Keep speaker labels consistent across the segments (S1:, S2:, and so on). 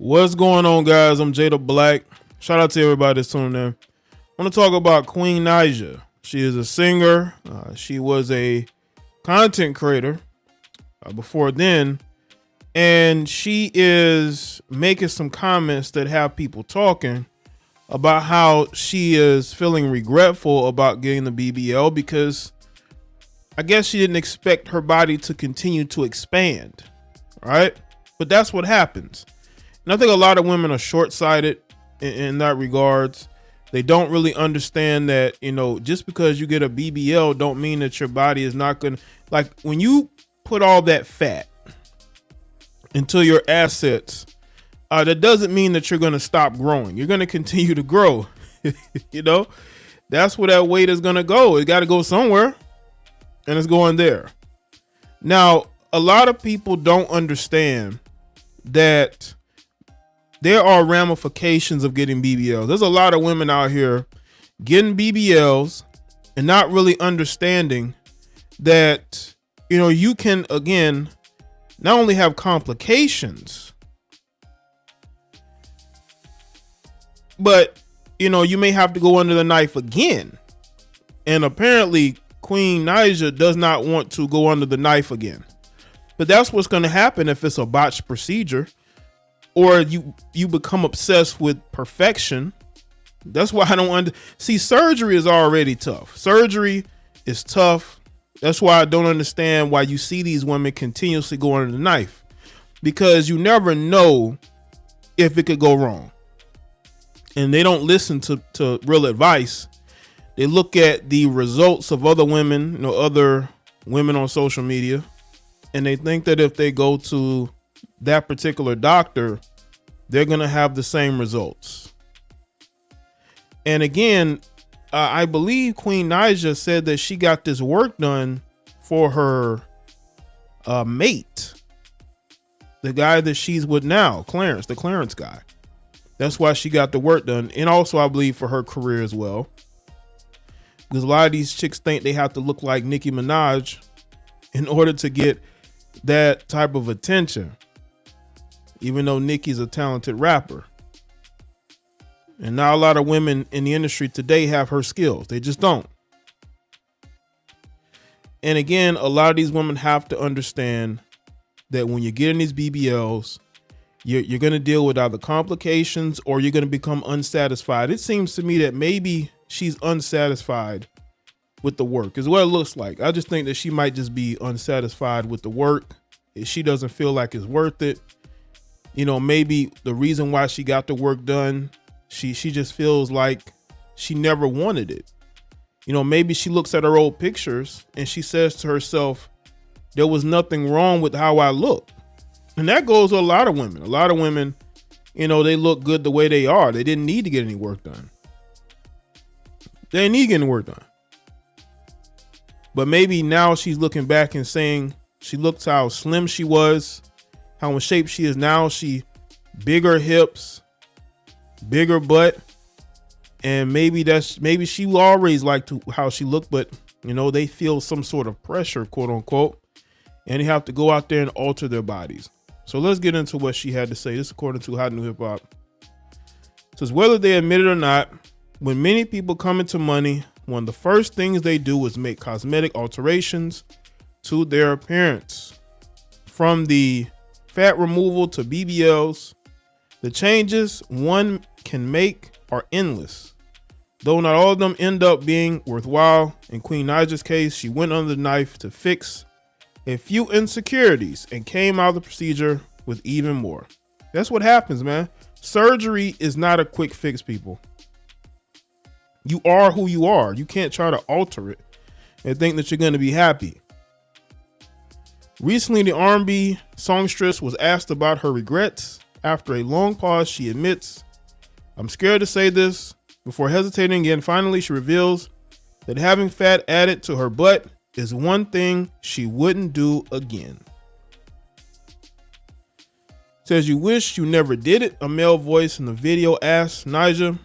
S1: What's going on, guys? I'm Jada Black. Shout out to everybody that's tuning in. I want to talk about Queen Naija. She is a singer. She was a content creator before then, and she is making some comments that have people talking about how she is feeling regretful about getting the BBL because I guess she didn't expect her body to continue to expand, right? But that's what happens. And I think a lot of women are short-sighted in that regards. They don't really understand that, just because you get a BBL don't mean that your body is not going to, like when you put all that fat into your assets, that doesn't mean that you're going to stop growing. You're going to continue to grow. That's where that weight is going to go. It got to go somewhere, and it's going there. Now, a lot of people don't understand that there are ramifications of getting BBLs. There's a lot of women out here getting BBLs and not really understanding that, you can, again, not only have complications, but, you may have to go under the knife again. And apparently Queen Naija does not want to go under the knife again. But that's what's going to happen if it's a botched procedure. Or you become obsessed with perfection. That's why I don't see, surgery is already tough. Surgery is tough. That's why I don't understand why you see these women continuously go under the knife, because you never know if it could go wrong. And they don't listen to real advice. They look at the results of other women, other women on social media, and they think that if they go to that particular doctor, they're going to have the same results. And again, I believe Queen Naija said that she got this work done for her mate, the guy that she's with now, Clarence, the Clarence guy. That's why she got the work done. And also, I believe, for her career as well. Because a lot of these chicks think they have to look like Nicki Minaj in order to get that type of attention, even though Nicki's a talented rapper. And not a lot of women in the industry today have her skills. They just don't. And again, a lot of these women have to understand that when you're getting these BBLs, you're going to deal with either complications or you're going to become unsatisfied. It seems to me that maybe she's unsatisfied with the work is what it looks like. I just think that she might just be unsatisfied with the work. She doesn't feel like it's worth it. Maybe the reason why she got the work done, she just feels like she never wanted it. Maybe she looks at her old pictures and she says to herself, there was nothing wrong with how I look. And that goes with a lot of women. A lot of women, they look good the way they are. They didn't need to get any work done. They didn't need to get any work done. But maybe now she's looking back and saying she looks how slim she was, how in shape she is now. She bigger hips, bigger butt. And maybe she always liked how she looked, but they feel some sort of pressure, quote unquote, and they have to go out there and alter their bodies. So let's get into what she had to say. This is according to Hot New Hip Hop. It says, whether they admit it or not, when many people come into money, one of the first things they do is make cosmetic alterations to their appearance. From the fat removal to BBLs, the changes one can make are endless, though not all of them end up being worthwhile. In Queen Naija's case, she went under the knife to fix a few insecurities and came out of the procedure with even more. That's what happens, man. Surgery is not a quick fix, people. You are who you are. You can't try to alter it and think that you're going to be happy. Recently, the R&B songstress was asked about her regrets. After a long pause, she admits, I'm scared to say this. Before hesitating again, finally, she reveals that having fat added to her butt is one thing she wouldn't do again. Says, you wish you never did it. A male voice in the video asks Naija,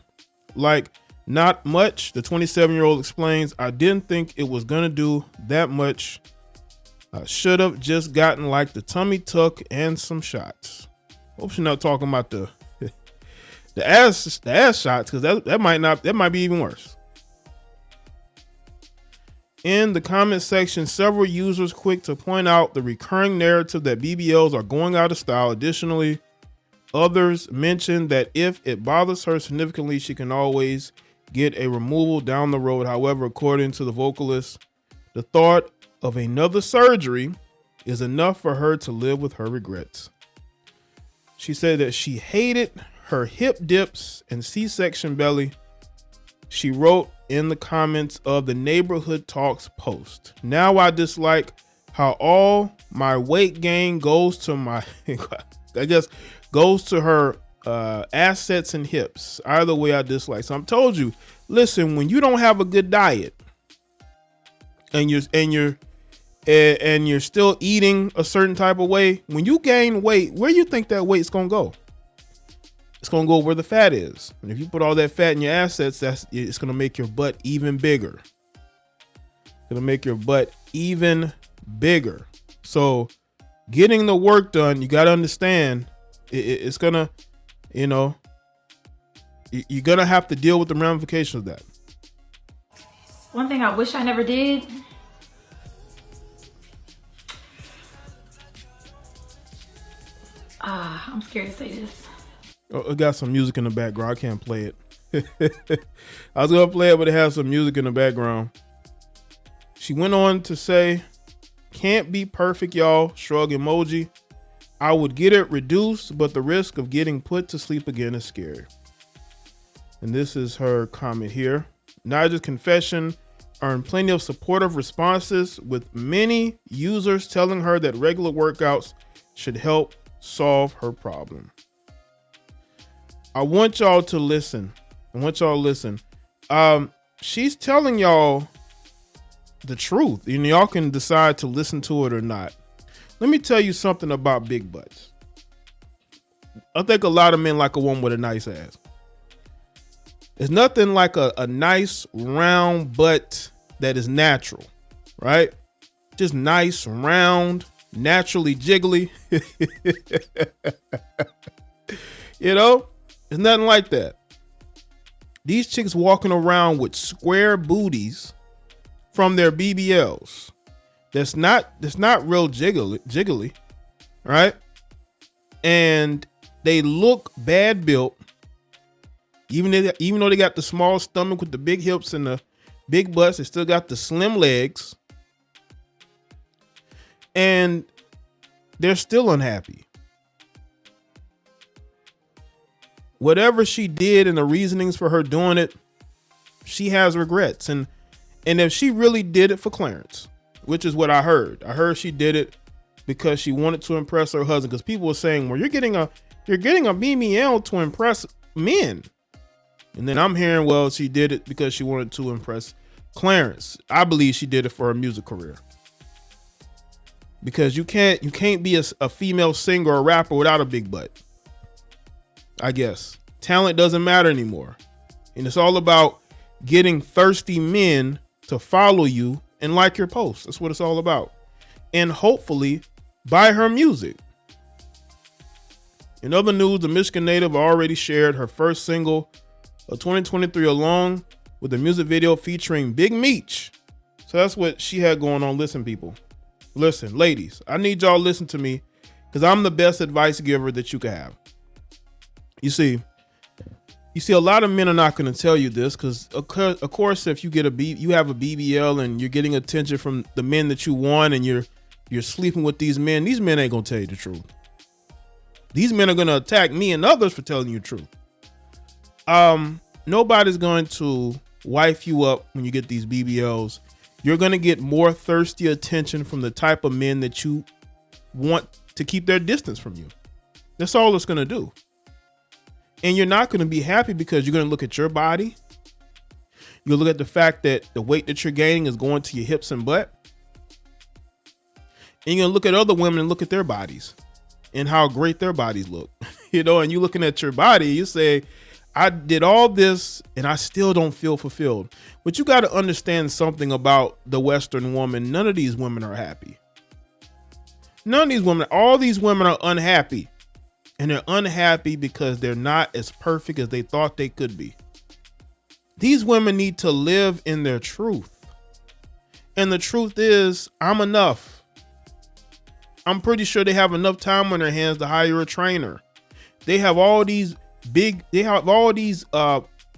S1: like, not much. The 27-year-old explains, I didn't think it was going to do that much. I should have just gotten like the tummy tuck and some shots. Hope she's not talking about the ass shots, because that might be even worse. In the comment section, several users quick to point out the recurring narrative that BBLs are going out of style. Additionally, others mentioned that if it bothers her significantly, she can always get a removal down the road. However, according to the vocalist, the thought of another surgery is enough for her to live with her regrets. She said that she hated her hip dips and C-section belly. She wrote in the comments of the Neighborhood Talks post, "Now I dislike how all my weight gain goes to my, I guess, goes to her assets and hips. Either way, I dislike." So I'm told you, listen, when you don't have a good diet and you're still eating a certain type of way, when you gain weight, where you think that weight's gonna go? It's gonna go where the fat is. And if you put all that fat in your assets, it's gonna make your butt even bigger. It's gonna make your butt even bigger. So getting the work done, you gotta understand, it's gonna, you're gonna have to deal with the ramifications of that.
S2: One thing I wish I never did. I'm scared to say this.
S1: Oh, it got some music in the background. I can't play it. I was gonna play it, but it has some music in the background. She went on to say, "Can't be perfect, y'all. Shrug emoji. I would get it reduced, but the risk of getting put to sleep again is scary." And this is her comment here. Naija's confession earned plenty of supportive responses, with many users telling her that regular workouts should help solve her problem. I want y'all to listen. She's telling y'all the truth. Y'all can decide to listen to it or not. Let me tell you something about big butts. I think a lot of men like a woman with a nice ass. There's nothing like a nice round butt that is natural, right? Just nice, round, naturally jiggly. There's nothing like that. These chicks walking around with square booties from their BBLs. That's not real jiggly, right? And they look bad built. Even though they got the small stomach with the big hips and the big butts, they still got the slim legs. And they're still unhappy. Whatever she did and the reasonings for her doing it, she has regrets. And if she really did it for Clarence, which is what I heard she did it because she wanted to impress her husband. Because people were saying, well, you're getting a BBL to impress men. And then I'm hearing, well, she did it because she wanted to impress Clarence. I believe she did it for her music career. Because you can't be a female singer or rapper without a big butt. I guess talent doesn't matter anymore. And it's all about getting thirsty men to follow you and like your posts. That's what it's all about. And hopefully buy her music. In other news, the Michigan native already shared her first single of 2023 along with a music video featuring Big Meech. So that's what she had going on. Listen, people. Listen, ladies, I need y'all to listen to me because I'm the best advice giver that you can have. You see, a lot of men are not going to tell you this because, of course, if you have a BBL and you're getting attention from the men that you want and you're sleeping with these men ain't going to tell you the truth. These men are going to attack me and others for telling you the truth. Nobody's going to wife you up when you get these BBLs. You're going to get more thirsty attention from the type of men that you want to keep their distance from you. That's all it's going to do. And you're not going to be happy because you're going to look at your body. You'll look at the fact that the weight that you're gaining is going to your hips and butt. And you're going to look at other women and look at their bodies and how great their bodies look. And you looking at your body, you say, I did all this and I still don't feel fulfilled. But you got to understand something about the Western woman. None of these women are happy. None of these women, all these women are unhappy. and they're unhappy because they're not as perfect as they thought they could be. These women need to live in their truth. And the truth is, I'm enough. I'm pretty sure they have enough time on their hands to hire a trainer. They have all these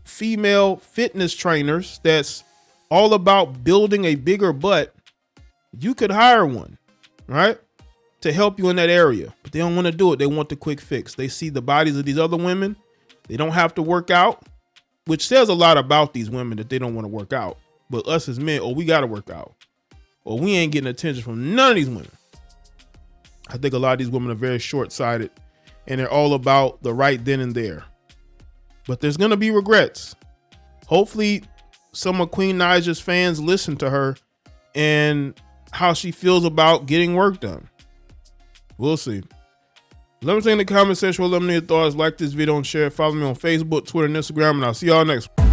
S1: female fitness trainers that's all about building a bigger butt. You could hire one, right, to help you in that area, but they don't want to do it. They want the quick fix. They see the bodies of these other women. They don't have to work out, which says a lot about these women that they don't want to work out. But us as men, we got to work out. Or we ain't getting attention from none of these women. I think a lot of these women are very short-sighted, and they're all about the right then and there. But there's going to be regrets. Hopefully some of Queen Naija's fans listen to her and how she feels about getting work done. We'll see. Let me know in the comment section. Let me know your thoughts. Like this video and share. Follow me on Facebook, Twitter, and Instagram, and I'll see y'all next one.